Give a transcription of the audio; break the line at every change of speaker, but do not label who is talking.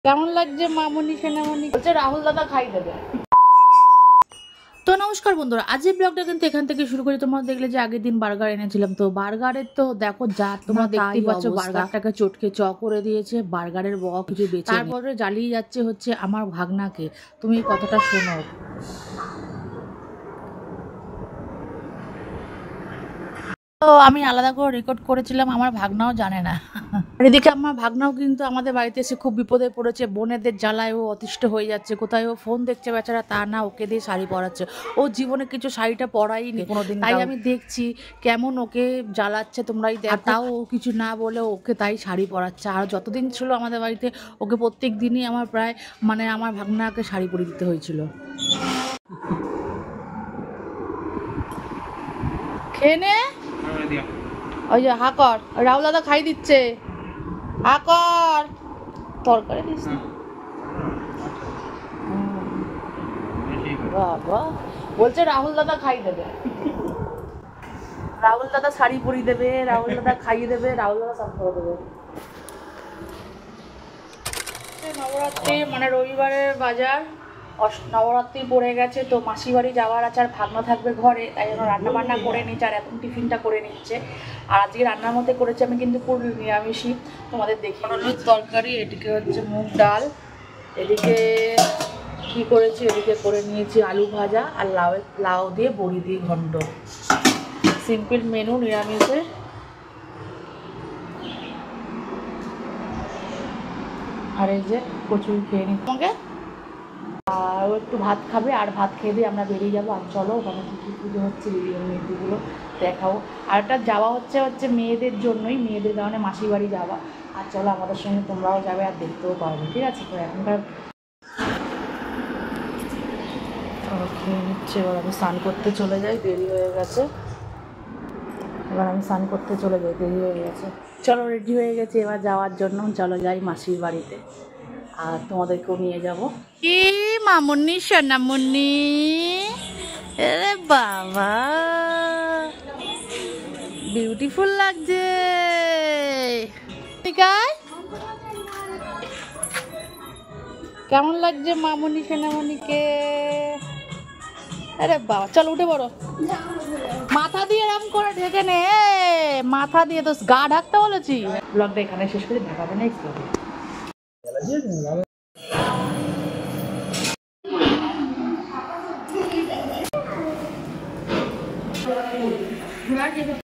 কেমন লাগছে মামনি সেনামনি? বলছে রাহুল দাদা খাই দেবে। তো নমস্কার বন্ধুরা, আজকের ব্লগটা কিন্তু এখান থেকে শুরু করি। তোমরা দেখলে যে আগের দিন বার্গার এনেছিলাম, তো বার্গারের তো দেখো যা তোমরা দেখতেই পাচ্ছ, বার্গারটাকে চটকে চ করে দিয়েছে। বার্গারের কিছু বেঁচে তারপরে জ্বালিয়ে যাচ্ছে হচ্ছে আমার ভাগনাকে। তুমি এই কথাটা শোনো। তো আমি আলাদা করে রেকর্ড করেছিলাম, আমার ভাগনাও জানে না। এদিকে আমার ভাগনাও কিন্তু আমাদের বাড়িতে এসে খুব বিপদে পড়েছে। বোনেদের জ্বালায় ও অতিষ্ঠ হয়ে যাচ্ছে। কোথায় ও ফোন দেখছে বেচারা, তা না ওকে দিয়ে শাড়ি পরাচ্ছে। ও জীবনে কিছু শাড়িটা পরাইনি কোনোদিন, তাই আমি দেখছি কেমন ওকে জ্বালাচ্ছে। তোমরাই দেখো, তাও ও কিছু না বলে ওকে তাই শাড়ি পরাচ্ছে। আর যতদিন ছিল আমাদের বাড়িতে ওকে প্রত্যেক দিনই আমার প্রায় আমার ভাগনাকে শাড়ি পরিয়ে দিতে হয়েছিল। খেয়ে নে, ওই যে হাকর রাহুল দাদা খাই দিচ্ছে। হাকর তরকারি দিস না বাবা, বলছে রাহুল দাদা খাই দেবে, রাহুল দাদা শাড়ি পরিয়ে দেবে, রাহুল দাদা খাইয়ে দেবে, রাহুল দাদা সব করে দেবে। নবরাত্রি রবিবারের বাজার, নবরাত্রি পড়ে গেছে, তো মাসি বাড়ি যাওয়ার আছে, আর ভাগনা থাকবে ঘরে, তাই জন্য রান্না বান্না করে নিচ্ছে। আর এখন টিফিনটা করে নিচ্ছে। আর আজকে রান্নার মধ্যে করেছি আমি কিন্তু পুরো নিরামিষই, তোমাদের দেখি। আলুর তরকারি, এদিকে হচ্ছে মুগ ডাল, এদিকে কি করেছি, এদিকে করে নিয়েছি আলু ভাজা, আর লাউ দিয়ে বড়ি দিয়ে ঘন্ট। সিম্পল মেনু নিরামিষের। আর এই যে কচুরি খেয়ে নিই তোমাকে, আর ও একটু ভাত খাবে, আর ভাত খেয়ে দিয়ে আমরা বেরিয়ে যাবো। আর চলো ওখানে কী কী পুজো হচ্ছে মেয়েদিগুলো দেখাও। আর একটা যাওয়া হচ্ছে মেয়েদের জন্যই, মেয়েদের কারণে মাসির বাড়ি যাওয়া। আর চলো আমাদের সঙ্গে তোমরাও যাবে, আর দেখতেও পারবে, ঠিক আছে? তো এখনকার খেয়ে নিচ্ছে। এবার আমি স্নান করতে চলে যাই, দেরি হয়ে গেছে। এবার আমি স্নান করতে চলে যাই, দেরি হয়ে গেছে। চলো রেডি হয়ে গেছে এবার যাওয়ার জন্য, চলো যাই মাসির বাড়িতে, আর তোমাদেরকেও নিয়ে যাবো। কি মামুনি সোনামুনি, আরে বাবা বিউটিফুল লাগছে। কেমন লাগছে মামুনি সোনামুনিকে? আরে বাবা চল উঠে পড়ো, মাথা দিয়ে এরকম করে ঢেকে নে, মাথা দিয়ে তো গা ঢাকতে বলেছি। ব্লগটা এখানে শেষ করে দেখাবে নেক্সট ব্লগে।